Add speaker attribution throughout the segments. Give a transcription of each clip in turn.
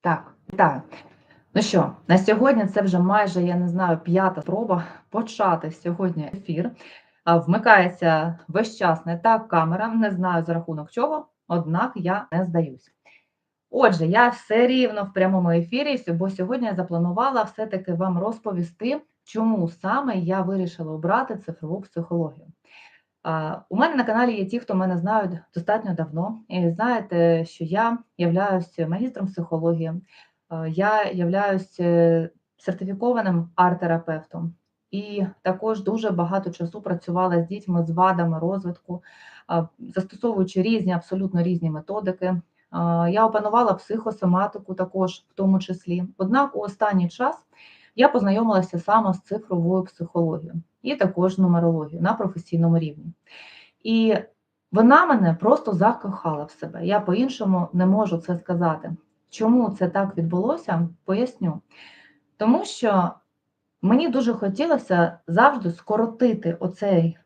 Speaker 1: Так, вітаю. Ну що, на сьогодні це вже майже, я не знаю, п'ята спроба почати сьогодні ефір. Вмикається весь час не та камера, не знаю за рахунок чого, однак я не здаюсь. Отже, я все рівно в прямому ефірі, бо сьогодні я запланувала все-таки вам розповісти, чому саме я вирішила обрати цифрову психологію. У мене на каналі є ті, хто мене знають достатньо давно, і знаєте, що я являюсь магістром психології, я являюсь сертифікованим арт-терапевтом, і також дуже багато часу працювала з дітьми з вадами розвитку, застосовуючи різні, абсолютно різні методики. Я опанувала психосоматику також в тому числі. Однак у останній час я познайомилася саме з цифровою психологією і також нумерологією на професійному рівні. І вона мене просто закохала в себе. Я по-іншому не можу це сказати. Чому це так відбулося, поясню. Тому що мені дуже хотілося завжди скоротити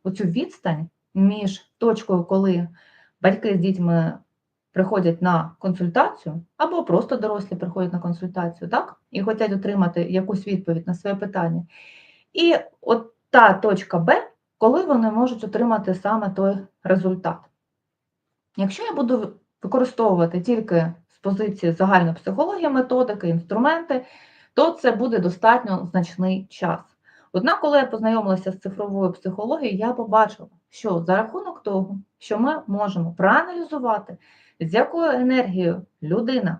Speaker 1: оцю відстань між точкою, коли батьки з дітьми приходять на консультацію, або просто дорослі приходять на консультацію, так? І хочуть отримати якусь відповідь на своє питання. І от та точка Б, коли вони можуть отримати саме той результат. Якщо я буду використовувати тільки з позиції загальної психології методики, інструменти, то це буде достатньо значний час. Однак, коли я познайомилася з цифровою психологією, я побачила, що за рахунок того, що ми можемо проаналізувати, з якою енергією людина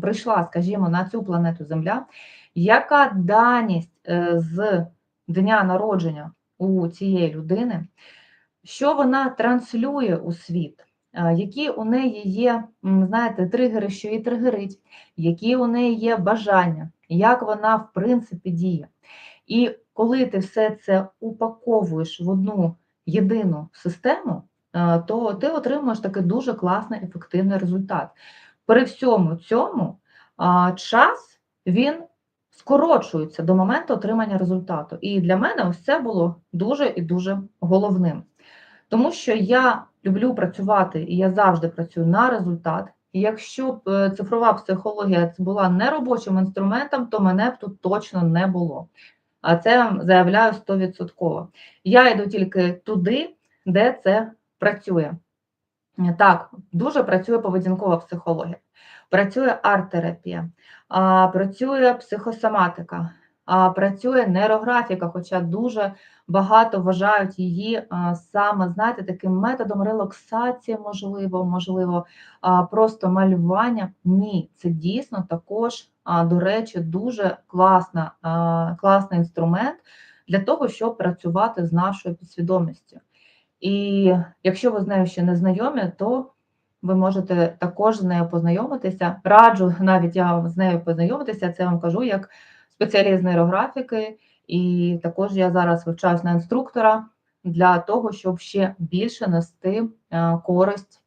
Speaker 1: прийшла, скажімо, на цю планету Земля, яка даність з дня народження у цієї людини, що вона транслює у світ, які у неї є, знаєте, тригери, що її тригерить, які у неї є бажання, як вона, в принципі, діє. І коли ти все це упаковуєш в одну єдину систему, то ти отримуєш такий дуже класний, ефективний результат. При всьому цьому час, він скорочується до моменту отримання результату. І для мене ось це було дуже і дуже головним. Тому що я люблю працювати, і я завжди працюю на результат. І якщо б цифрова психологія це була не робочим інструментом, то мене б тут точно не було. А це я заявляю 100%. Я йду тільки туди, де це працює. Так, дуже працює поведінкова психологія, працює арт-терапія, працює психосоматика, працює нейрографіка, хоча дуже багато вважають її саме, знаєте, таким методом релаксації, можливо, просто малювання. Ні, це дійсно також, до речі, дуже класний інструмент для того, щоб працювати з нашою підсвідомістю. І якщо ви з нею ще не знайомі, то ви можете також з нею познайомитися. Раджу навіть я вам з нею познайомитися, це вам кажу як спеціаліст з нейрографіки, і також я зараз вивчаюсь на інструктора для того, щоб ще більше нести користь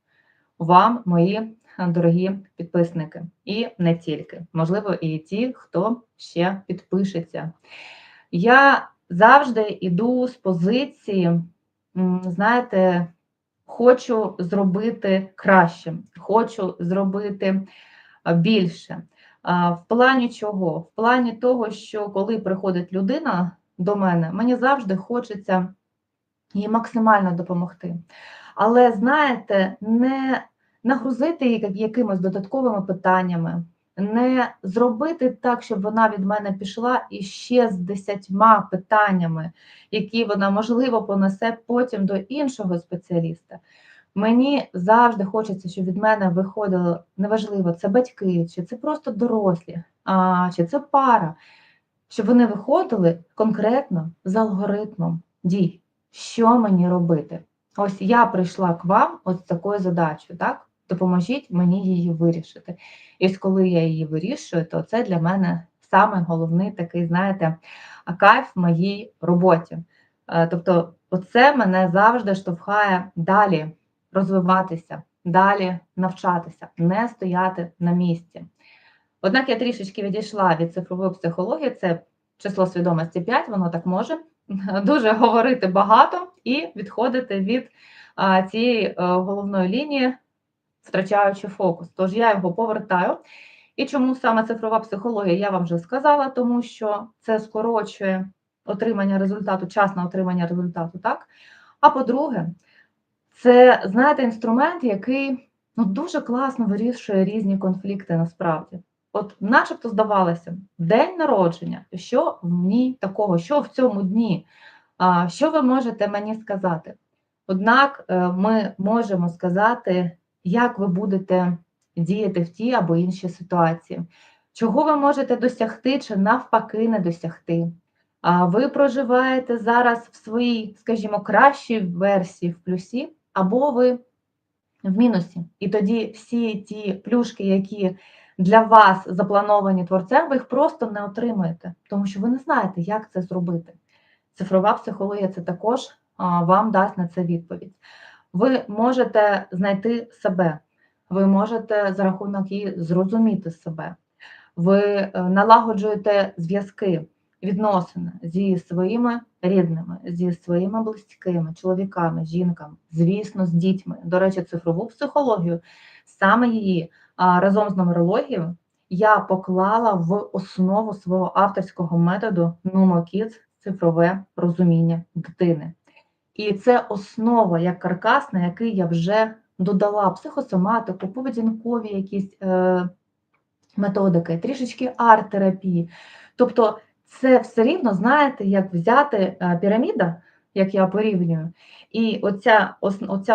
Speaker 1: вам, мої дорогі підписники. І не тільки, можливо, і ті, хто ще підпишеться. Я завжди йду з позиції, знаєте, хочу зробити краще, хочу зробити більше. В плані чого? В плані того, що коли приходить людина до мене, мені завжди хочеться їй максимально допомогти. Але, знаєте, не нагрузити її якимись додатковими питаннями, не зробити так, щоб вона від мене пішла іще з 10 питаннями, які вона, можливо, понесе потім до іншого спеціаліста. Мені завжди хочеться, щоб від мене виходило, неважливо, це батьки, чи це просто дорослі, чи це пара, щоб вони виходили конкретно з алгоритмом дій. Що мені робити? Ось я прийшла к вам ось з такою задачею, так? Допоможіть мені її вирішити. І ось коли я її вирішую, то це для мене саме головний такий, знаєте, кайф в моїй роботі. Тобто оце мене завжди штовхає далі розвиватися, далі навчатися, не стояти на місці. Однак я трішечки відійшла від цифрової психології, це число свідомості 5, воно так може дуже говорити багато і відходити від цієї головної лінії, втрачаючи фокус. Тож я його повертаю І чому саме цифрова психологія, я вам вже сказала, тому що це скорочує отримання результату, час на отримання результату, так? А по-друге, це, знаєте, інструмент, який дуже класно вирішує різні конфлікти насправді. От начебто здавалося, день народження, що в ній такого, що в цьому дні, що ви можете мені сказати? Однак ми можемо сказати, як ви будете діяти в тій або іншій ситуації, чого ви можете досягти чи навпаки не досягти. Ви проживаєте зараз в своїй, скажімо, кращій версії в плюсі, або ви в мінусі. І тоді всі ті плюшки, які для вас заплановані творцем, ви їх просто не отримаєте, тому що ви не знаєте, як це зробити. Цифрова психологія – це також вам дасть на це відповідь. Ви можете знайти себе, ви можете за рахунок її зрозуміти себе, ви налагоджуєте зв'язки, відносини зі своїми рідними, зі своїми близькими, чоловіками, жінками, звісно, з дітьми. До речі, цифрову психологію, саме її разом з нумерологією, я поклала в основу свого авторського методу NumoKids – цифрове розуміння дитини. І це основа, як каркас, на який я вже додала психосоматику, поведінкові якісь методики, трішечки арт-терапії. Тобто це все рівно, знаєте, як взяти піраміда, як я порівнюю, і оця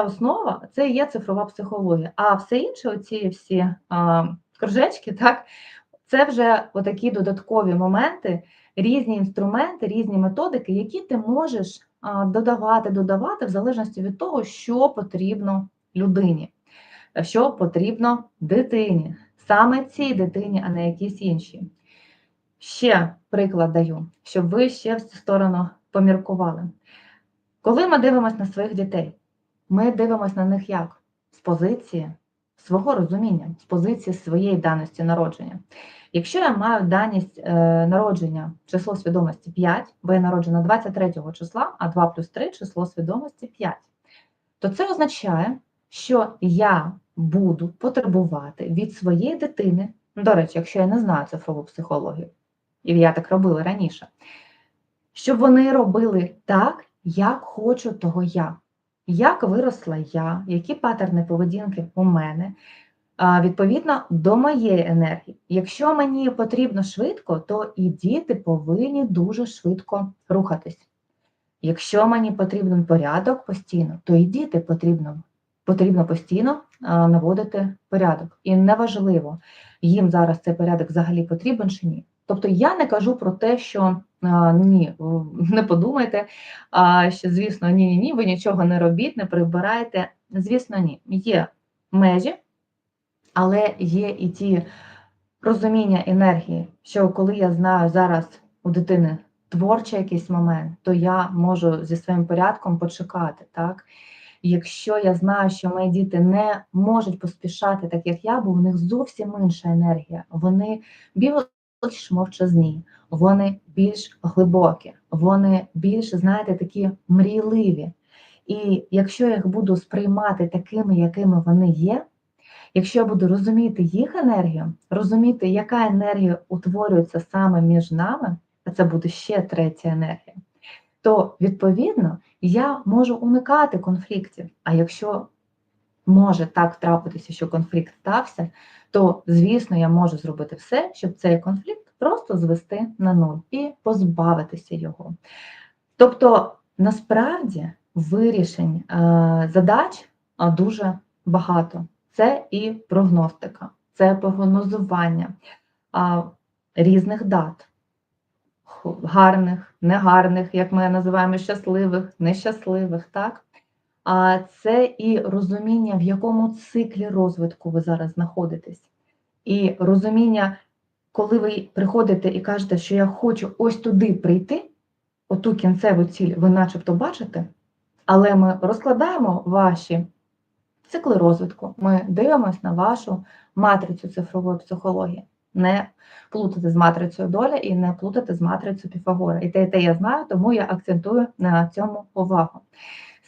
Speaker 1: основа – це є цифрова психологія. А все інше, оці всі кружечки, так, це вже отакі додаткові моменти, різні інструменти, різні методики, які ти можеш додавати в залежності від того, що потрібно людині, що потрібно дитині. Саме цій дитині, а не якійсь іншій. Ще приклад даю, щоб ви ще в цю сторону поміркували. Коли ми дивимося на своїх дітей, ми дивимося на них як? З позиції свого розуміння, з позиції своєї даності народження. Якщо я маю даність народження, число свідомості 5, бо я народжена 23 числа, а 2 плюс 3 – число свідомості 5, то це означає, що я буду потребувати від своєї дитини, до речі, якщо я не знаю цифрову психологію, і я так робила раніше, щоб вони робили так, як хочу того я. Як виросла я, які паттерни поведінки у мене, відповідно до моєї енергії. Якщо мені потрібно швидко, то і діти повинні дуже швидко рухатись. Якщо мені потрібен порядок постійно, то і діти потрібно постійно наводити порядок. І неважливо, їм зараз цей порядок взагалі потрібен чи ні. Тобто я не кажу про те, що ні, не подумайте, що, звісно, ні, ви нічого не робіть, не прибирайте. Звісно, ні. Є межі, але є і ті розуміння енергії, що коли я знаю зараз у дитини творчий якийсь момент, то я можу зі своїм порядком почекати, так? Якщо я знаю, що мої діти не можуть поспішати так, як я, бо у них зовсім інша енергія, вони більш мовчазні, вони більш глибокі, вони більш, знаєте, такі мрійливі. І якщо я їх буду сприймати такими, якими вони є, якщо я буду розуміти їх енергію, розуміти, яка енергія утворюється саме між нами, а це буде ще третя енергія, то, відповідно, я можу уникати конфліктів. А якщо може так трапитися, що конфлікт стався, то, звісно, я можу зробити все, щоб цей конфлікт просто звести на нуль і позбавитися його. Тобто, насправді, вирішень задач дуже багато. Це і прогностика, це прогнозування різних дат. Гарних, негарних, як ми називаємо, щасливих, нещасливих, так? А це і розуміння, в якому циклі розвитку ви зараз знаходитесь. І розуміння, коли ви приходите і кажете, що я хочу ось туди прийти, оту кінцеву ціль ви начебто бачите, але ми розкладаємо ваші цикли розвитку, ми дивимося на вашу матрицю цифрової психології. Не плутати з матрицею доля і не плутати з матрицею Піфагора. І те я знаю, тому я акцентую на цьому увагу.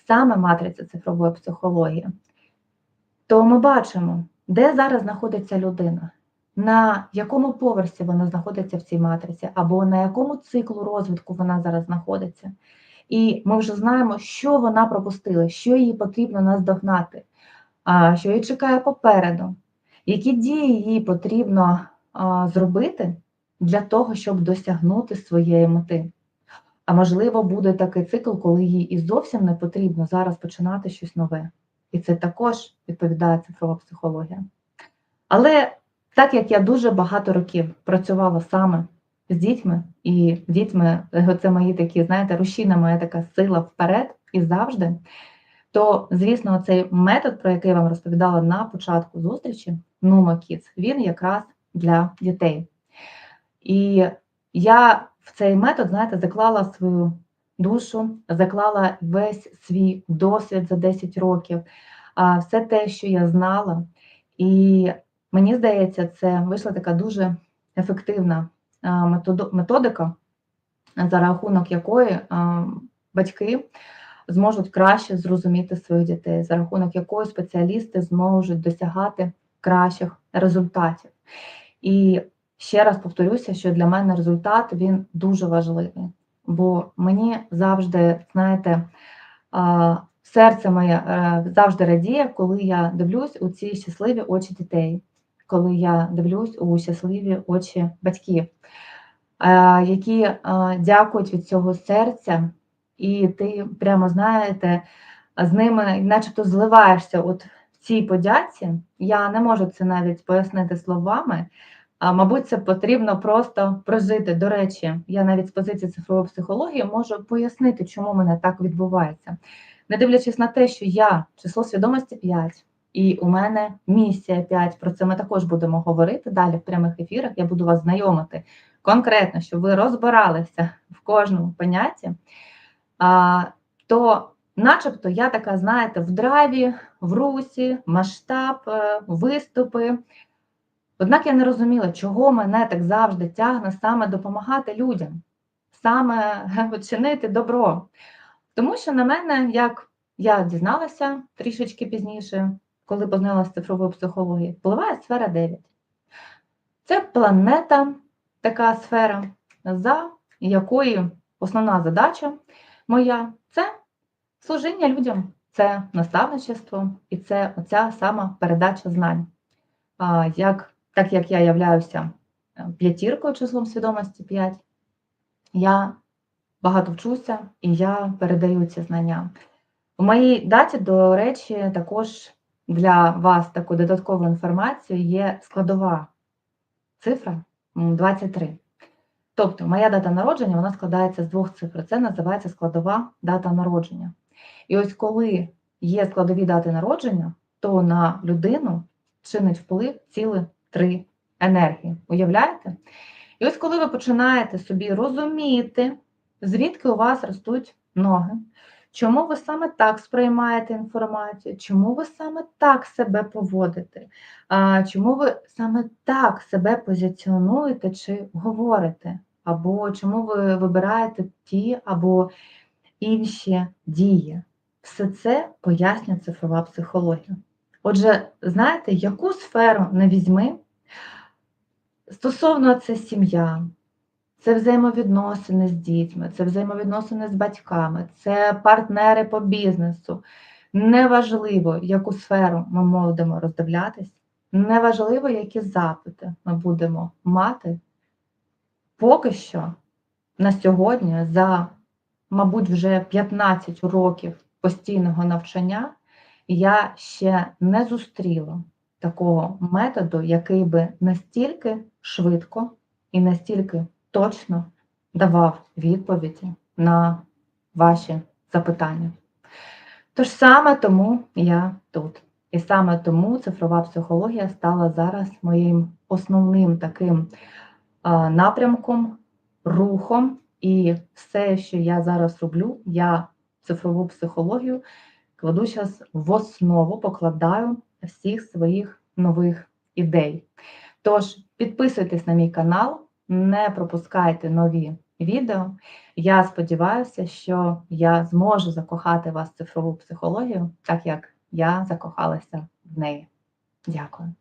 Speaker 1: Саме матриця цифрової психології. То ми бачимо, де зараз знаходиться людина. на якому поверсі вона знаходиться в цій матриці, або на якому циклу розвитку вона зараз знаходиться. І ми вже знаємо, що вона пропустила, що їй потрібно наздогнати, що її чекає попереду, які дії їй потрібно зробити для того, щоб досягнути своєї мети. А можливо, буде такий цикл, коли їй і зовсім не потрібно зараз починати щось нове. І це також відповідає цифрова психологія. Але так як я дуже багато років працювала саме з дітьми, і дітьми це мої такі, знаєте, рушійна моя така сила вперед і завжди, то, звісно, цей метод, про який я вам розповідала на початку зустрічі, Numa Kids, він якраз для дітей. І я в цей метод, знаєте, заклала свою душу, заклала весь свій досвід за 10 років, все те, що я знала. І мені здається, це вийшла така дуже ефективна методика, за рахунок якої батьки зможуть краще зрозуміти своїх дітей, за рахунок якої спеціалісти зможуть досягати кращих результатів. І ще раз повторюся, що для мене результат, він дуже важливий, бо мені завжди, знаєте, серце моє завжди радіє, коли я дивлюсь у ці щасливі очі дітей, коли я дивлюсь у щасливі очі батьків, які дякують від цього серця, і ти прямо, знаєте, з ними начебто зливаєшся от в цій подяці. Я не можу це навіть пояснити словами, мабуть, це потрібно просто прожити. До речі, я навіть з позиції цифрової психології можу пояснити, чому в мене так відбувається. Не дивлячись на те, що я число свідомості 5, і у мене місія 5, про це ми також будемо говорити далі в прямих ефірах, я буду вас знайомити конкретно, щоб ви розбиралися в кожному понятті, то начебто я така, знаєте, в драйві, в русі, масштаб, виступи. Однак я не розуміла, чого мене так завжди тягне саме допомагати людям, саме чинити добро. Тому що на мене, як я дізналася трішечки пізніше, коли познайомилася з цифровою психологією, впливає сфера 9. Це планета, така сфера, за якої основна задача моя – це служіння людям, це наставничество і це оця сама передача знань. Так як я являюся п'ятіркою, числом свідомості 5, я багато вчуся і я передаю ці знання. У моїй даті, до речі, також для вас таку додаткову інформацію є складова цифра 23. Тобто моя дата народження, вона складається з 2 цифр. Це називається складова дата народження. І ось коли є складові дати народження, то на людину чинить вплив цілих 3 енергії. Уявляєте? І ось коли ви починаєте собі розуміти, звідки у вас ростуть ноги, чому ви саме так сприймаєте інформацію, чому ви саме так себе поводите, чому ви саме так себе позиціонуєте чи говорите, або чому ви вибираєте ті або інші дії. Все це пояснює цифрова психологія. Отже, знаєте, яку сферу не візьми, стосовно це сім'я, це взаємовідносини з дітьми, це взаємовідносини з батьками, це партнери по бізнесу. Неважливо, яку сферу ми будемо роздивлятись, неважливо, які запити ми будемо мати. Поки що на сьогодні, за, мабуть, вже 15 років постійного навчання, я ще не зустріла такого методу, який би настільки швидко і настільки точно давав відповіді на ваші запитання. Тож саме тому я тут. І саме тому цифрова психологія стала зараз моїм основним таким напрямком, рухом. І все, що я зараз роблю, я цифрову психологію кладу зараз в основу, покладаю всіх своїх нових ідей. Тож підписуйтесь на мій канал, не пропускайте нові відео. Я сподіваюся, що я зможу закохати вас в цифрову психологію, так як я закохалася в неї. Дякую.